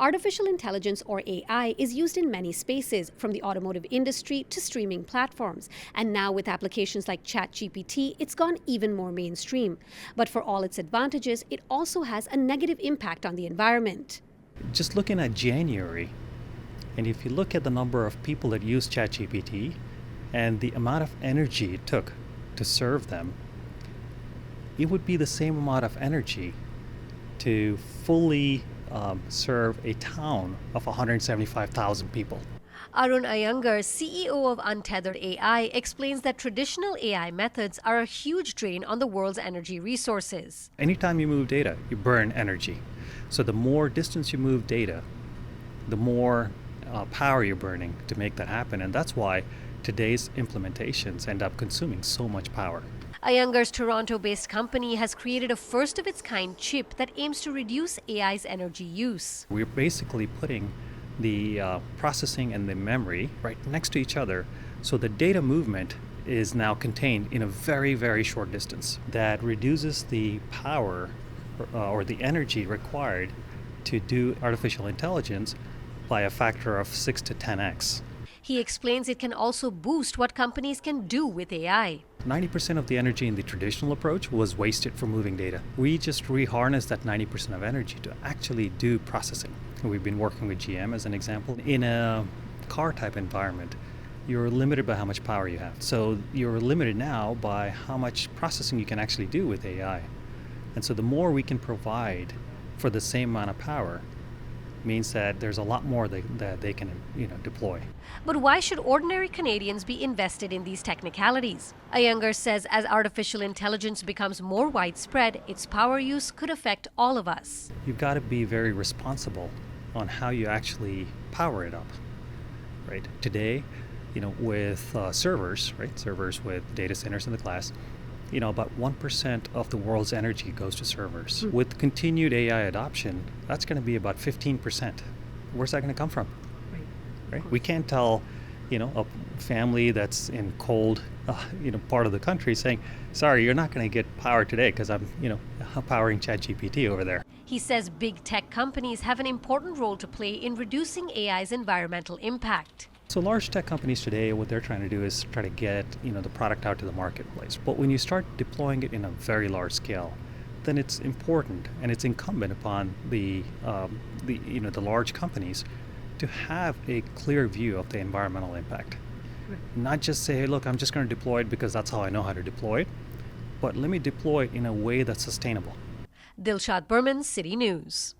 Artificial intelligence, or AI, is used in many spaces, from the automotive industry to streaming platforms. And now with applications like ChatGPT, it's gone even more mainstream. But for all its advantages, it also has a negative impact on the environment. Just looking at January, and if you look at the number of people that use ChatGPT and the amount of energy it took to serve them, it would be the same amount of energy to fully serve a town of 175,000 people. Arun Iyengar, CEO of Untethered AI, explains that traditional AI methods are a huge drain on the world's energy resources. Anytime you move data, you burn energy. So the more distance you move data, the more power you're burning to make that happen. And that's why today's implementations end up consuming so much power. Iyengar's Toronto-based company has created a first-of-its-kind chip that aims to reduce AI's energy use. We're basically putting the processing and the memory right next to each other, so the data movement is now contained in a very, very short distance. That reduces the power or the energy required to do artificial intelligence by a factor of 6 to 10x. He explains it can also boost what companies can do with AI. 90% of the energy in the traditional approach was wasted for moving data. We just reharness that 90% of energy to actually do processing. We've been working with GM as an example. In a car type environment, you're limited by how much power you have. So you're limited now by how much processing you can actually do with AI. And so the more we can provide for the same amount of power means that there's a lot more that they can deploy. But why should ordinary Canadians be invested in these technicalities? Iyengar says as artificial intelligence becomes more widespread, its power use could affect all of us. You've got to be very responsible on how you actually power it up, right? Today, with servers, right? Servers with data centers in the class, about 1% of the world's energy goes to servers. With continued AI adoption, that's going to be about 15%. Where's that going to come from? Right? We can't tell, a family that's in cold, part of the country saying, sorry, you're not going to get power today because I'm powering ChatGPT over there. He says big tech companies have an important role to play in reducing AI's environmental impact. So large tech companies today, what they're trying to do is try to get the product out to the marketplace. But when you start deploying it in a very large scale, then it's important and it's incumbent upon the large companies to have a clear view of the environmental impact. Right. Not just say, hey, look, I'm just going to deploy it because that's how I know how to deploy it, but let me deploy it in a way that's sustainable. Dilshad Burman, City News.